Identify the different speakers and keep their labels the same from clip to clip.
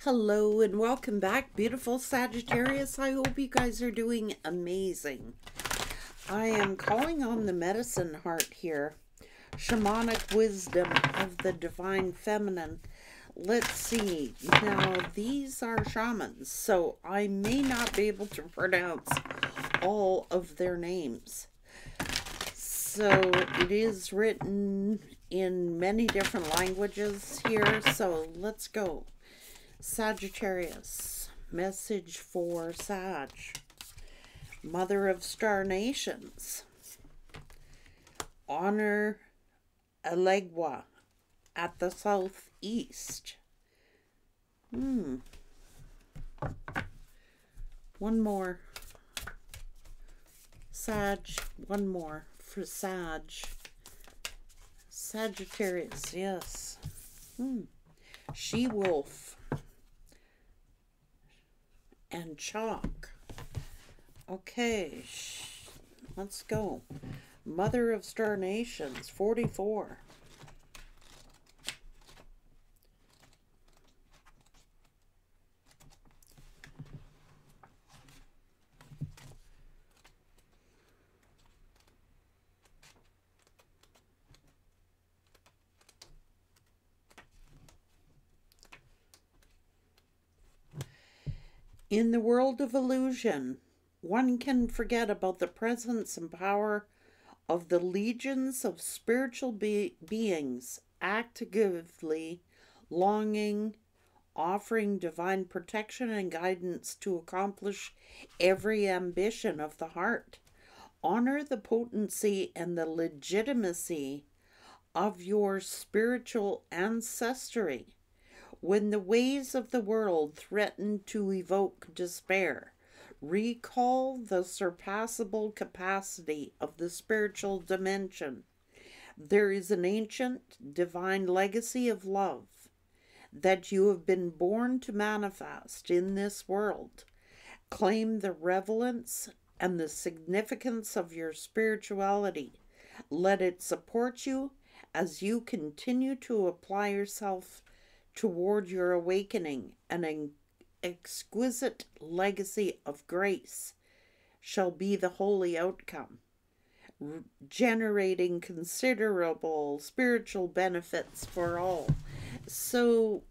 Speaker 1: Hello and welcome back, beautiful Sagittarius. I hope you guys are doing amazing. I am calling on the medicine heart here. Shamanic wisdom of the divine feminine. Let's see. Now, these are shamans, so I may not be able to pronounce all of their names. So it is written in many different languages here, so let's go. Sagittarius, message for Sag, mother of star nations. Honor Alegua at the southeast. One more. Sag, one more for Sag. Sagittarius, yes. She-wolf. And chalk. Okay, let's go. Mother of Star Nations, 44. In the world of illusion, one can forget about the presence and power of the legions of spiritual beings actively longing, offering divine protection and guidance to accomplish every ambition of the heart. Honor the potency and the legitimacy of your spiritual ancestry. When the ways of the world threaten to evoke despair, recall the surpassable capacity of the spiritual dimension. There is an ancient divine legacy of love that you have been born to manifest in this world. Claim the relevance and the significance of your spirituality. Let it support you as you continue to apply yourself toward your awakening. An exquisite legacy of grace shall be the holy outcome, generating considerable spiritual benefits for all. So,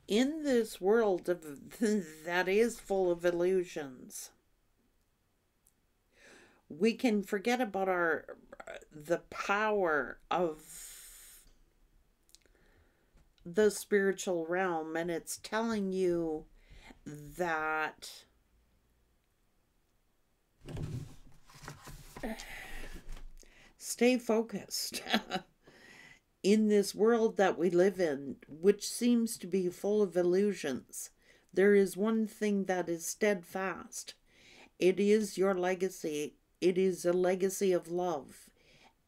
Speaker 1: in this world that is full of illusions, we can forget about the power of the spiritual realm, and it's telling you that stay focused in this world that we live in, which seems to be full of illusions. There is one thing that is steadfast. It is your legacy. It is a legacy of love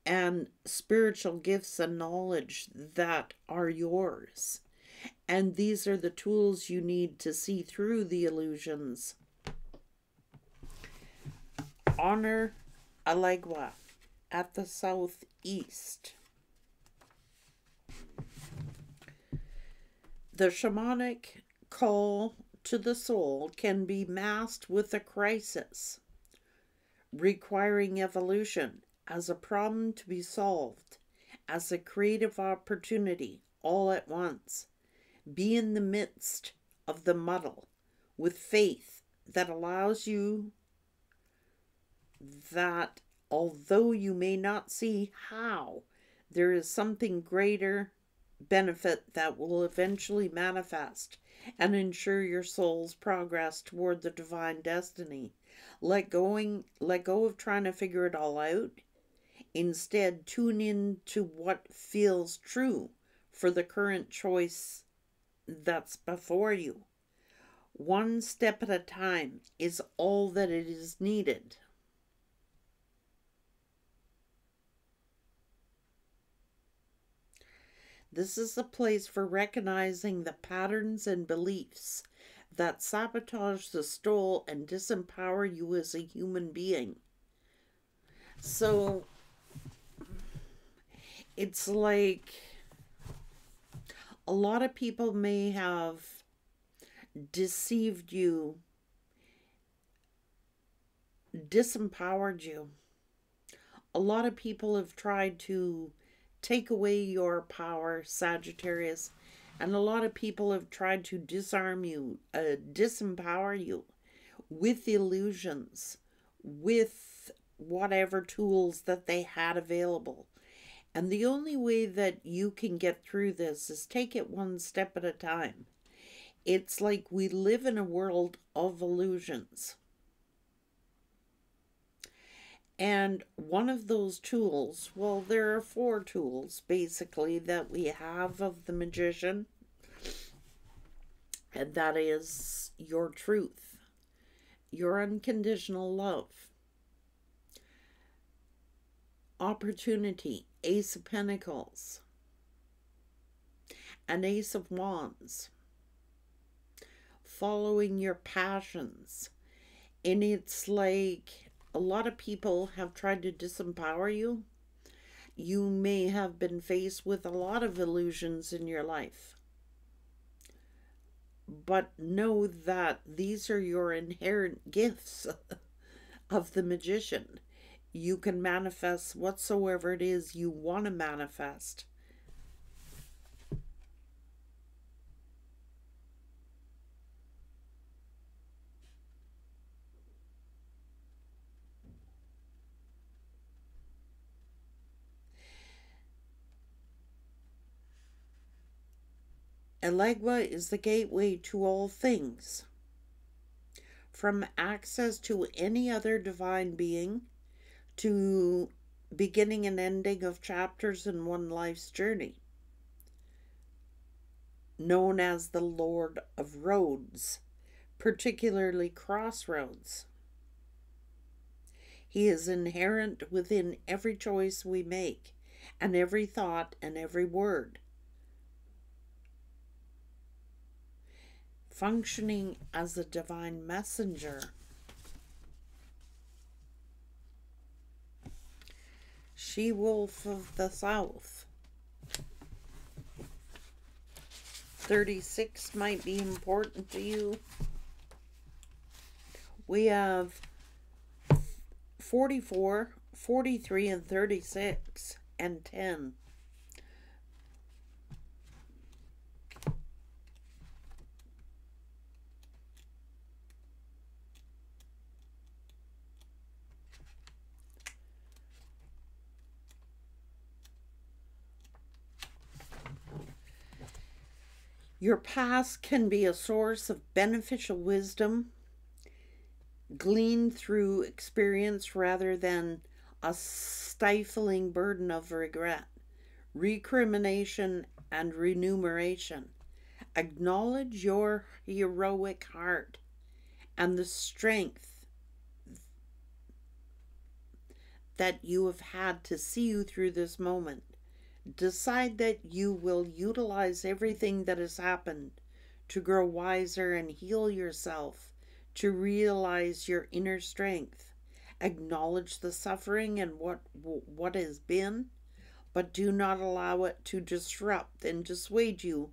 Speaker 1: and spiritual gifts and knowledge that are yours. And these are the tools you need to see through the illusions. Honor Alegua at the southeast. The shamanic call to the soul can be masked with a crisis, requiring evolution as a problem to be solved, as a creative opportunity all at once. Be in the midst of the muddle with faith that allows you that, although you may not see how, there is something greater benefit that will eventually manifest and ensure your soul's progress toward the divine destiny. Let go of trying to figure it all out. Instead, tune in to what feels true for the current choice that's before you. One step at a time is all that it is needed. This is a place for recognizing the patterns and beliefs that sabotage the soul and disempower you as a human being. So it's like A lot of people may have deceived you, disempowered you. A lot of people have tried to take away your power, Sagittarius, and a lot of people have tried to disarm you, disempower you with illusions, with whatever tools that they had available. And the only way that you can get through this is take it one step at a time. It's like we live in a world of illusions. And one of those tools, well, there are 4 tools basically that we have of the magician, and that is your truth, your unconditional love, opportunity, Ace of Pentacles, and Ace of Wands, following your passions. And it's like a lot of people have tried to disempower you. You may have been faced with a lot of illusions in your life. But know that these are your inherent gifts of the magician. You can manifest whatsoever it is you want to manifest. Elegua is the gateway to all things, from access to any other divine being to beginning and ending of chapters in one life's journey. Known as the Lord of Roads, particularly crossroads. He is inherent within every choice we make, and every thought and every word. Functioning as a divine messenger. She-wolf of the South. 36 might be important to you. We have 44, 43, and 36, and 10. Your past can be a source of beneficial wisdom, gleaned through experience rather than a stifling burden of regret, recrimination, and remuneration. Acknowledge your heroic heart and the strength that you have had to see you through this moment. Decide that you will utilize everything that has happened to grow wiser and heal yourself, to realize your inner strength. Acknowledge the suffering and what has been, but do not allow it to disrupt and dissuade you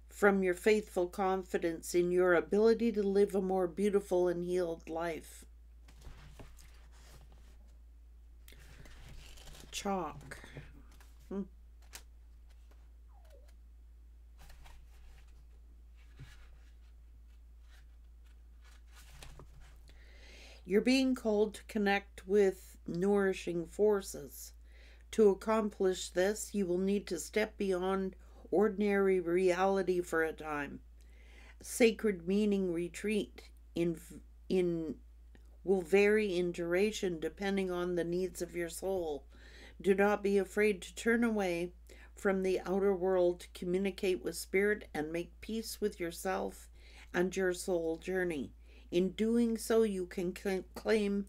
Speaker 1: from your faithful confidence in your ability to live a more beautiful and healed life. Chalk. You're being called to connect with nourishing forces. To accomplish this, you will need to step beyond ordinary reality for a time. Sacred meaning retreat will vary in duration depending on the needs of your soul. Do not be afraid to turn away from the outer world to communicate with spirit and make peace with yourself and your soul journey. In doing so, you can claim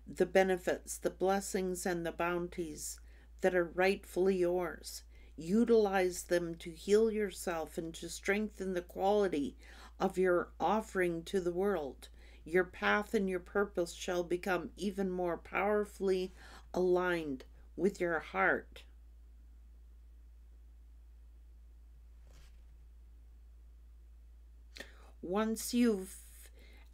Speaker 1: the benefits, the blessings, and the bounties that are rightfully yours. Utilize them to heal yourself and to strengthen the quality of your offering to the world. Your path and your purpose shall become even more powerfully aligned with your heart. once you've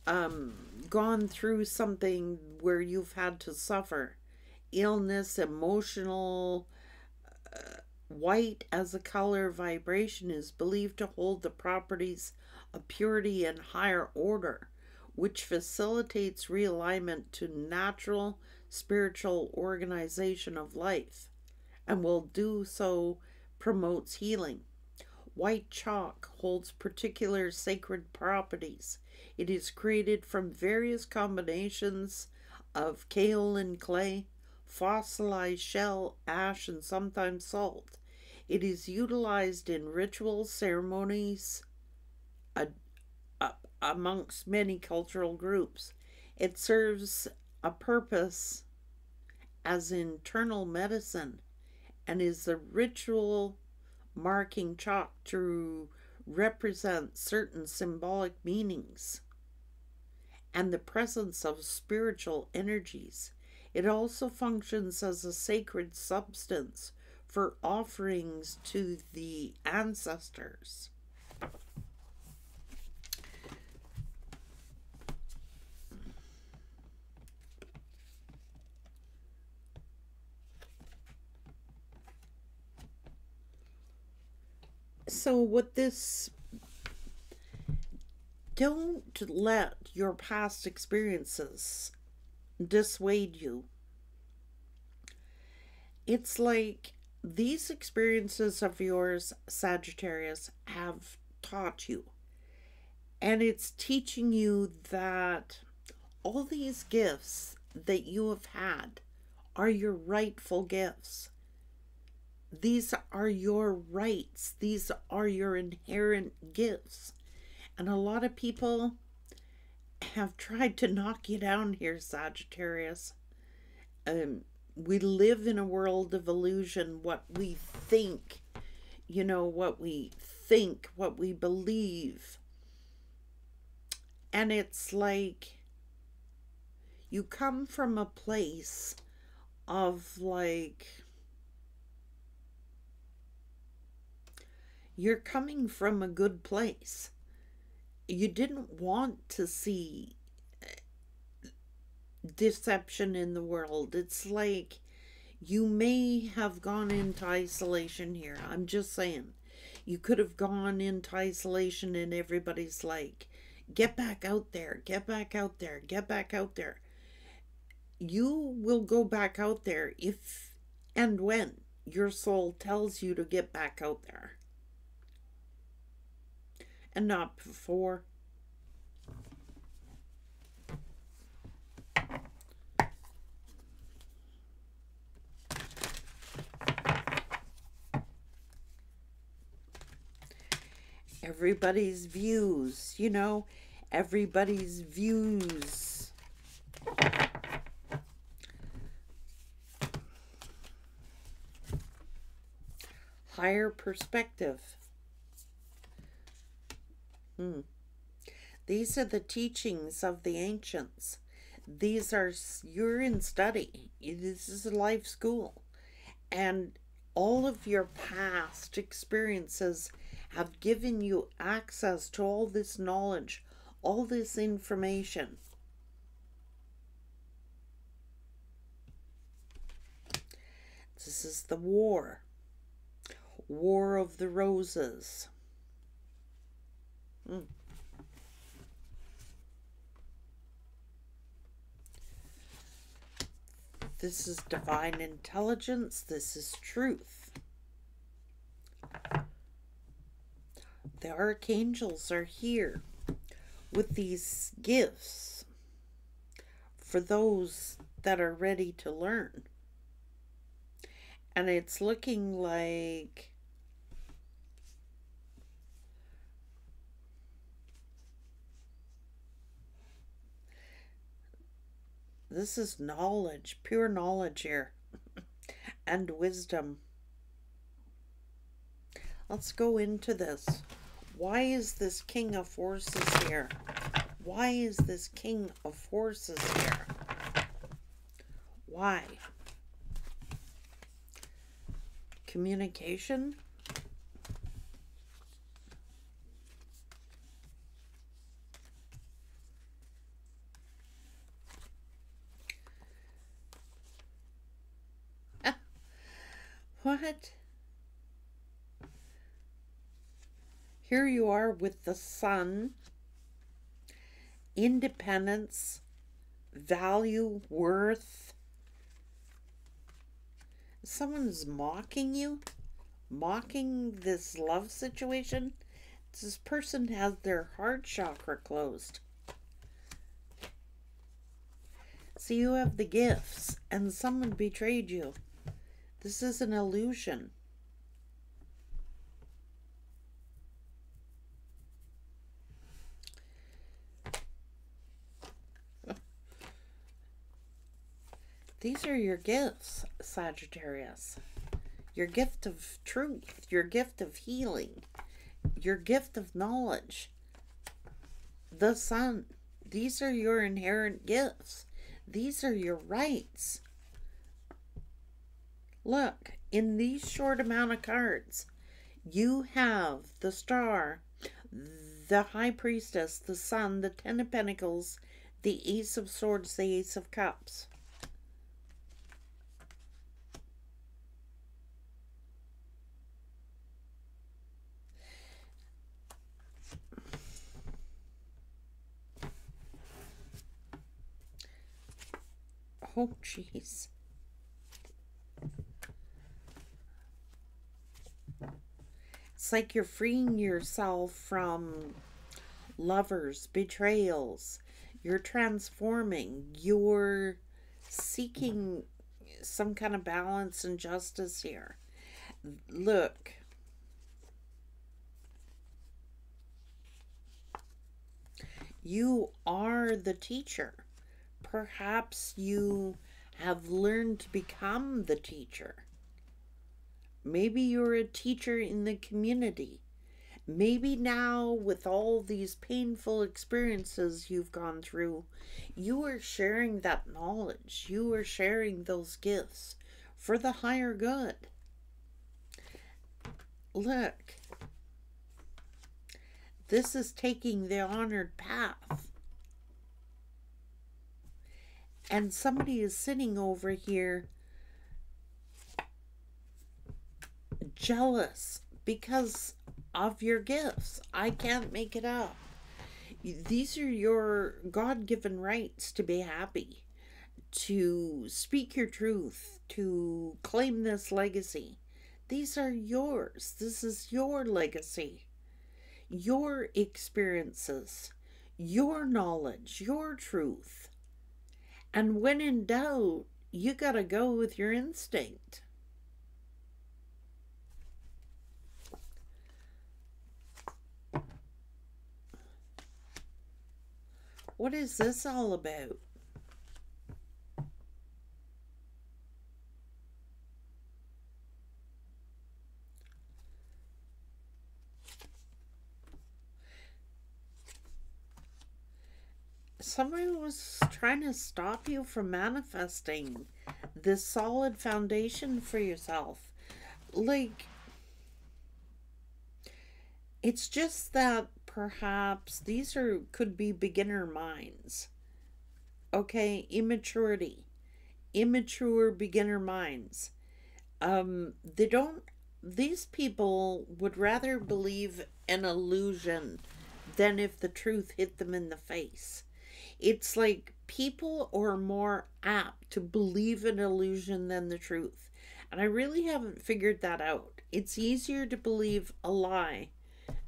Speaker 1: gone through something where you've had to suffer illness, emotional, white as a color vibration is believed to hold the properties of purity and higher order, which facilitates realignment to natural spiritual organization of life, and will do so promotes healing. White chalk holds particular sacred properties. It is created from various combinations of kaolin clay, fossilized shell, ash, and sometimes salt. It is utilized in ritual ceremonies amongst many cultural groups. It serves a purpose as internal medicine and is a ritual marking chalk to represent certain symbolic meanings and the presence of spiritual energies. It also functions as a sacred substance for offerings to the ancestors. So with this, don't let your past experiences dissuade you. It's like these experiences of yours, Sagittarius, have taught you. And it's teaching you that all these gifts that you have had are your rightful gifts. These are your rights. These are your inherent gifts. And a lot of people have tried to knock you down here, Sagittarius. We live in a world of illusion. What we think, what we think, what we believe. And it's like you come from a place of you're coming from a good place. You didn't want to see deception in the world. It's like you may have gone into isolation here. I'm just saying. You could have gone into isolation and everybody's like, get back out there, get back out there, get back out there. You will go back out there if and when your soul tells you to get back out there. And not before. Everybody's views, everybody's views. Higher perspective. These are the teachings of the ancients. You're in study. This is a life school. And all of your past experiences have given you access to all this knowledge, all this information. This is the war. War of the Roses. This is divine intelligence. This is truth. The archangels are here with these gifts for those that are ready to learn. And it's looking like this is knowledge, pure knowledge here, and wisdom. Let's go into this. Why is this King of Forces here? Why is this King of Forces here? Why? Communication? what? Here you are with the sun, independence, value, worth. Someone's mocking you, mocking this love situation. This person has their heart chakra closed. So you have the gifts, and someone betrayed you. This is an illusion. These are your gifts, Sagittarius. Your gift of truth, your gift of healing, your gift of knowledge. The sun. These are your inherent gifts. These are your rights. Look, in these short amount of cards, you have the Star, the High Priestess, the Sun, the Ten of Pentacles, the Ace of Swords, the Ace of Cups. Oh, jeez. It's like you're freeing yourself from lovers, betrayals. You're transforming. You're seeking some kind of balance and justice here. Look. You are the teacher. Perhaps you have learned to become the teacher. Maybe you're a teacher in the community. Maybe now, with all these painful experiences you've gone through, you are sharing that knowledge. You are sharing those gifts for the higher good. Look, this is taking the honored path. And somebody is sitting over here jealous because of your gifts. I can't make it up. These are your God-given rights to be happy, to speak your truth, to claim this legacy. These are yours. This is your legacy, your experiences, your knowledge, your truth. And when in doubt, you gotta go with your instinct. What is this all about? Somebody was trying to stop you from manifesting this solid foundation for yourself. Like, it's just that perhaps these could be beginner minds. Okay, immaturity. Immature beginner minds. These people would rather believe an illusion than if the truth hit them in the face. It's like people are more apt to believe an illusion than the truth. And I really haven't figured that out. It's easier to believe a lie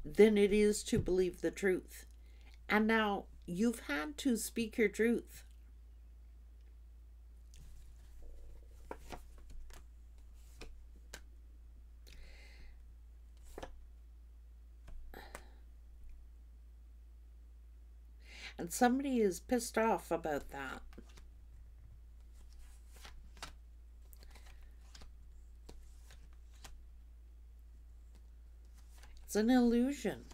Speaker 1: than it is to believe the truth. And now you've had to speak your truth. And somebody is pissed off about that. It's an illusion.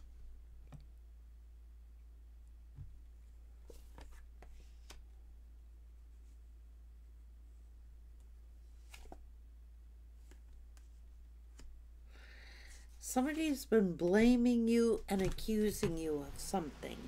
Speaker 1: Somebody's been blaming you and accusing you of something.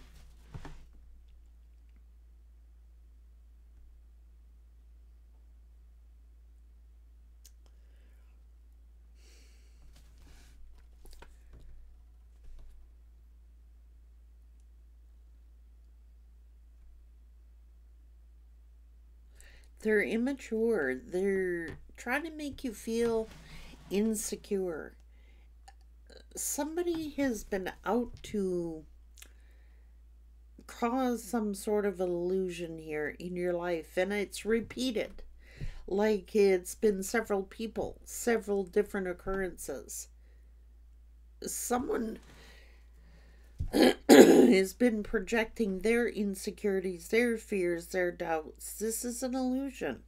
Speaker 1: They're immature. They're trying to make you feel insecure. Somebody has been out to cause some sort of illusion here in your life, and it's repeated. Like it's been several people, several different occurrences. Someone has been projecting their insecurities, their fears, their doubts. This is an illusion.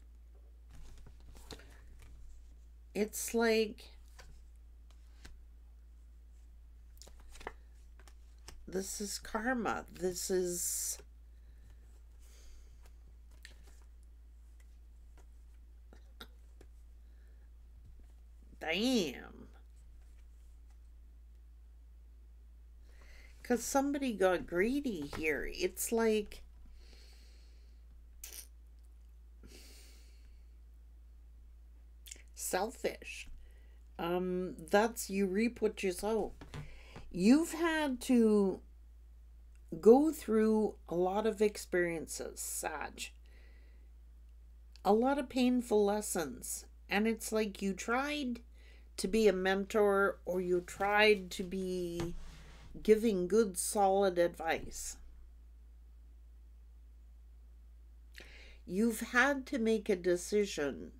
Speaker 1: It's like this is karma. This is damn. Because somebody got greedy here. It's like selfish. That's you reap what you sow. You've had to go through a lot of experiences, Sag. A lot of painful lessons. And it's like you tried to be a mentor, or you tried to be giving good, solid advice. You've had to make a decision,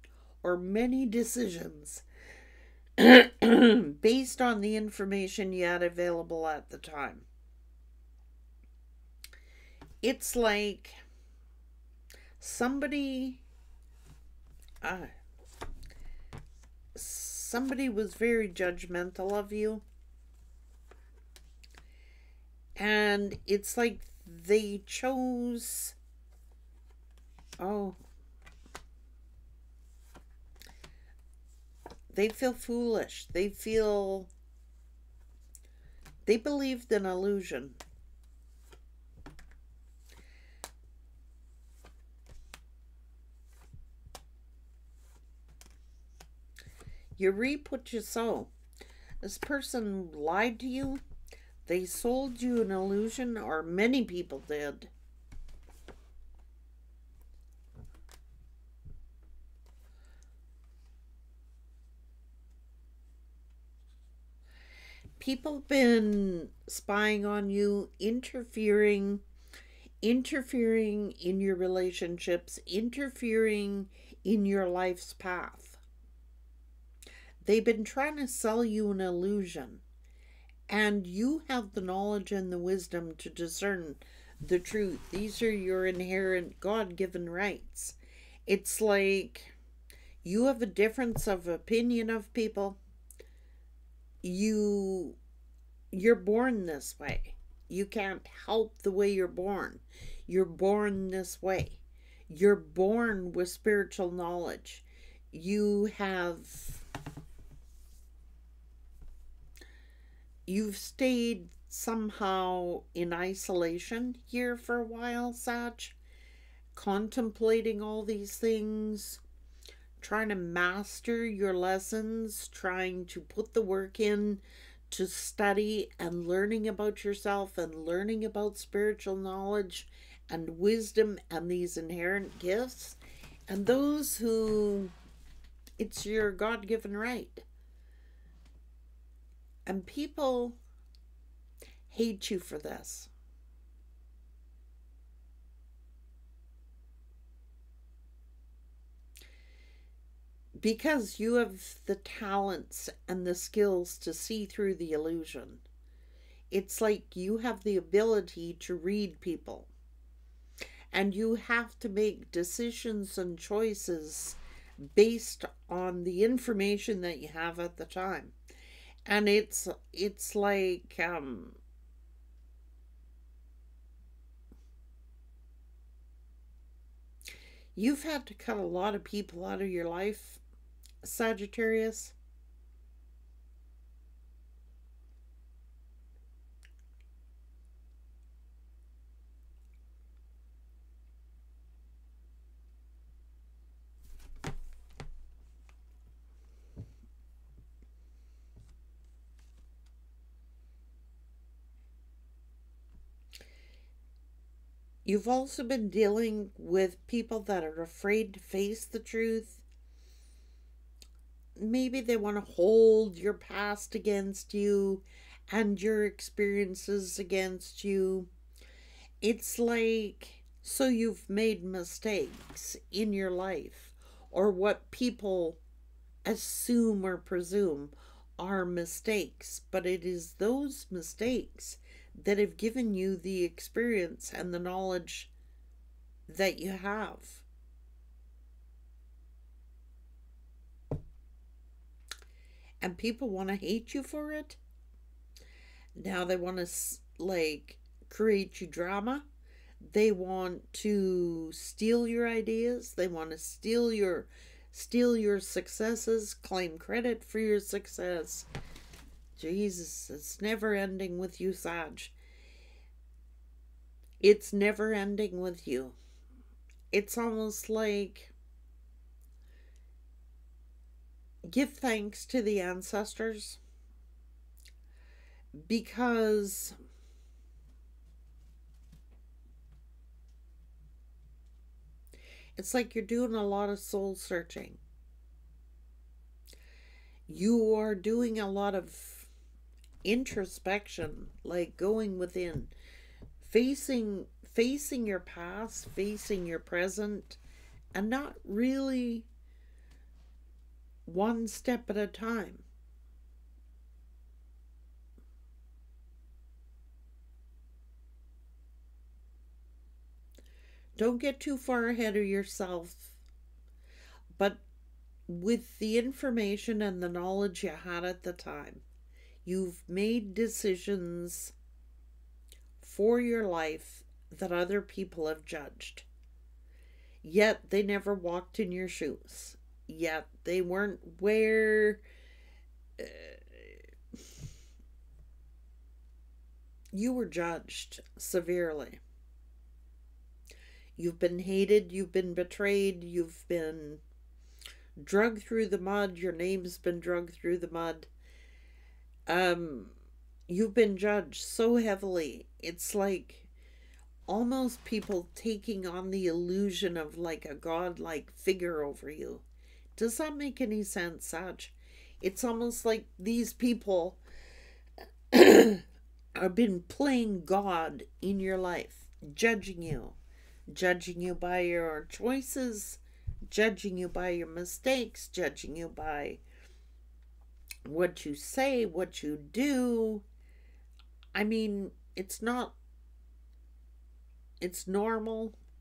Speaker 1: or many decisions, based on the information you had available at the time. It's like somebody was very judgmental of you, and it's like they chose they feel foolish. They believed in illusion. You reap what you sow. This person lied to you. They sold you an illusion, or many people did. People have been spying on you, interfering in your relationships, interfering in your life's path. They've been trying to sell you an illusion, and you have the knowledge and the wisdom to discern the truth. These are your inherent God-given rights. It's like you have a difference of opinion of people. You're born this way. You can't help the way you're born. You're born this way. You're born with spiritual knowledge. You've stayed somehow in isolation here for a while, Sag, contemplating all these things, trying to master your lessons, trying to put the work in to study and learning about yourself and learning about spiritual knowledge and wisdom and these inherent gifts. And those who it's your God-given right. And people hate you for this. Because you have the talents and the skills to see through the illusion. It's like you have the ability to read people. And you have to make decisions and choices based on the information that you have at the time. And it's like you've had to cut a lot of people out of your life, Sagittarius. You've also been dealing with people that are afraid to face the truth. Maybe they want to hold your past against you and your experiences against you. It's like, so you've made mistakes in your life, or what people assume or presume are mistakes, but it is those mistakes that have given you the experience and the knowledge that you have. And people want to hate you for it. Now they want to like create you drama. They want to steal your ideas. They want to steal your successes, claim credit for your success. Jesus, it's never ending with you, Sag. It's never ending with you. It's almost like give thanks to the ancestors, because it's like you're doing a lot of soul searching. You are doing a lot of introspection, like going within, facing your past, facing your present, and not really one step at a time. Don't get too far ahead of yourself, but with the information and the knowledge you had at the time, you've made decisions for your life that other people have judged. Yet they never walked in your shoes. Yet they weren't where you were judged severely. You've been hated, you've been betrayed, you've been drugged through the mud, your name's been drugged through the mud. You've been judged so heavily. It's like almost people taking on the illusion of like a godlike figure over you. Does that make any sense, Sag? It's almost like these people have been playing God in your life, judging you by your choices, judging you by your mistakes, judging you by what you say, what you do. I mean, it's normal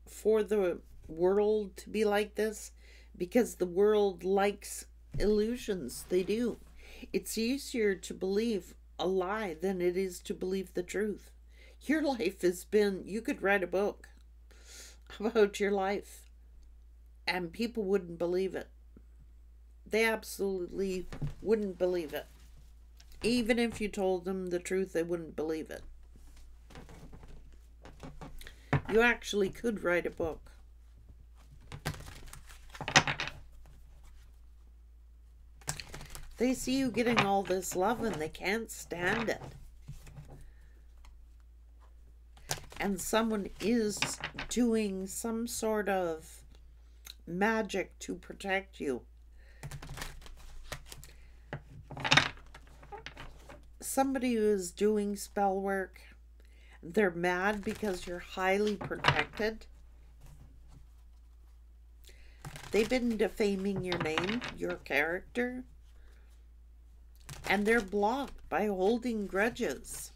Speaker 1: for the world to be like this, because the world likes illusions. They do. It's easier to believe a lie than it is to believe the truth. Your life has been, you could write a book about your life and people wouldn't believe it. They absolutely wouldn't believe it. Even if you told them the truth, they wouldn't believe it. You actually could write a book. They see you getting all this love and they can't stand it. And someone is doing some sort of magic to protect you. Somebody who is doing spell work, they're mad because you're highly protected. They've been defaming your name, your character, and they're blocked by holding grudges.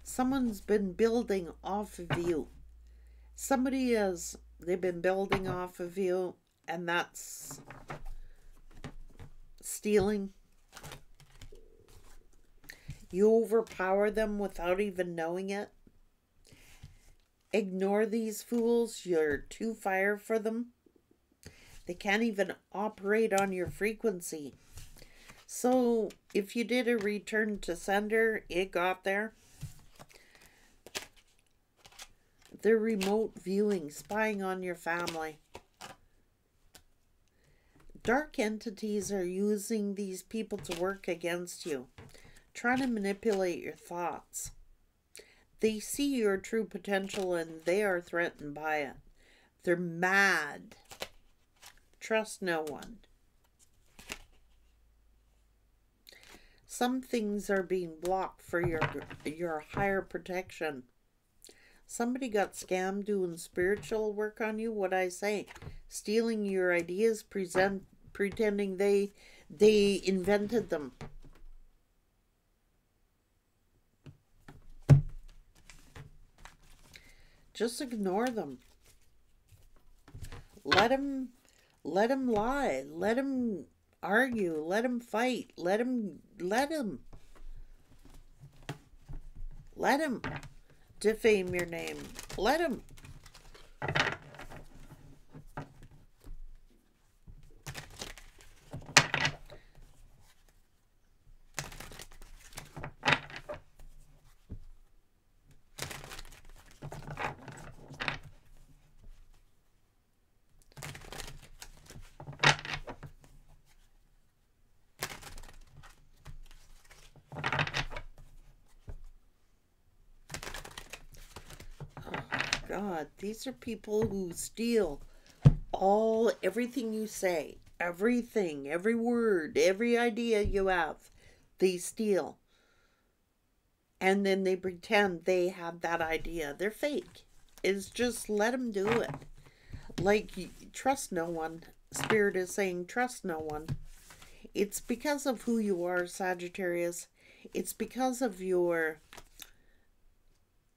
Speaker 1: Someone's been building off of you. They've been building off of you, and that's stealing. You overpower them without even knowing it. Ignore these fools. You're too fire for them. They can't even operate on your frequency. So if you did a return to sender, it got there. They're remote viewing, spying on your family. Dark entities are using these people to work against you, trying to manipulate your thoughts. They see your true potential and they are threatened by it. They're mad. Trust no one. Some things are being blocked for your higher protection. Somebody got scammed doing spiritual work on you. What I say? Stealing your ideas, pretending they invented them. Just ignore them. Let them lie. Let them argue. Let them fight. Let them defame your name. Let them. God, these are people who steal everything you say, everything, every word, every idea you have, they steal. And then they pretend they have that idea. They're fake. It's just let them do it. Like, trust no one. Spirit is saying, trust no one. It's because of who you are, Sagittarius. It's because of you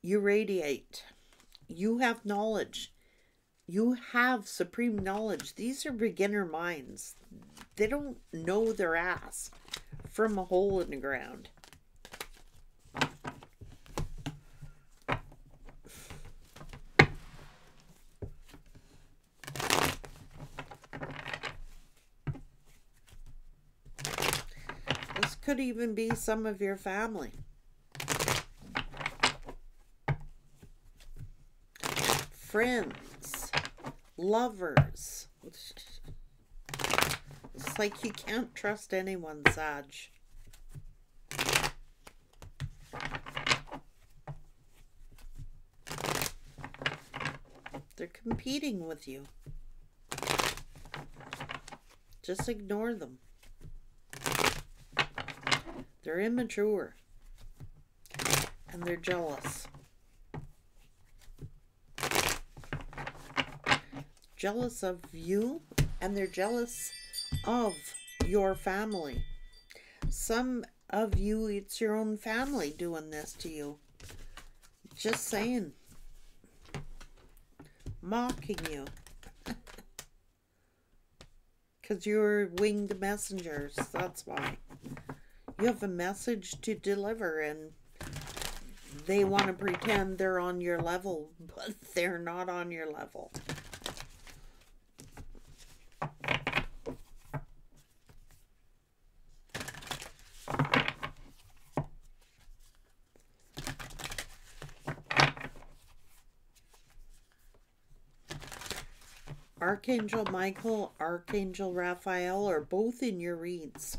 Speaker 1: radiate. You have knowledge. You have supreme knowledge. These are beginner minds. They don't know their ass from a hole in the ground. This could even be some of your family. Friends, lovers. It's like you can't trust anyone, Sag. They're competing with you. Just ignore them. They're immature. And they're jealous. Jealous of you, and they're jealous of your family. Some of you, it's your own family doing this to you. Just saying. Mocking you. Because you're winged messengers, that's why. You have a message to deliver, and they want to pretend they're on your level, but they're not on your level. Archangel Michael, Archangel Raphael are both in your reads.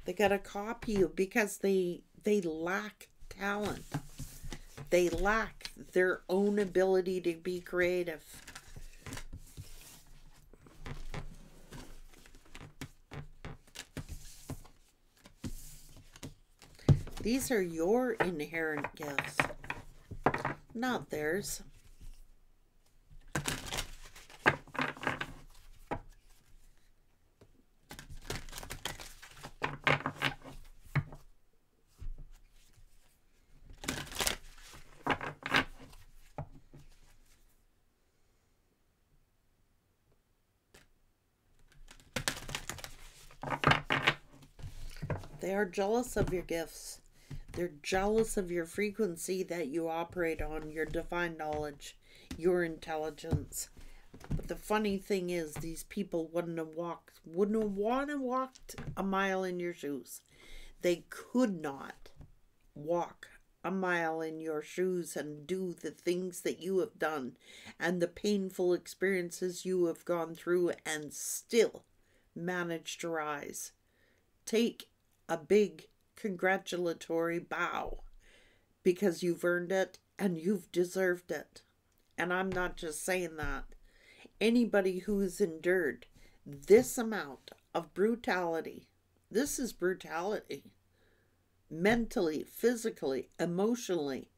Speaker 1: They gotta copy you because they lack talent. They lack their own ability to be creative. These are your inherent gifts, not theirs. They are jealous of your gifts. They're jealous of your frequency that you operate on, your divine knowledge, your intelligence. But the funny thing is, these people wouldn't have want to walk a mile in your shoes. They could not walk a mile in your shoes and do the things that you have done and the painful experiences you have gone through and still manage to rise. Take a big congratulatory bow because you've earned it and you've deserved it. And I'm not just saying that. Anybody who's endured this amount of brutality, this is brutality, mentally, physically, emotionally,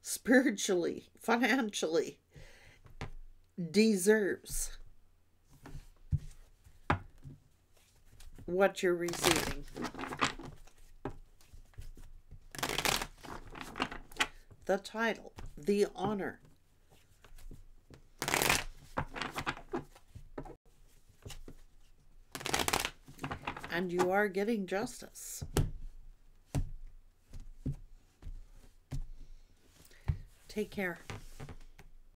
Speaker 1: spiritually, financially, deserves what you're receiving. The title, the honor. And you are getting justice. Take care.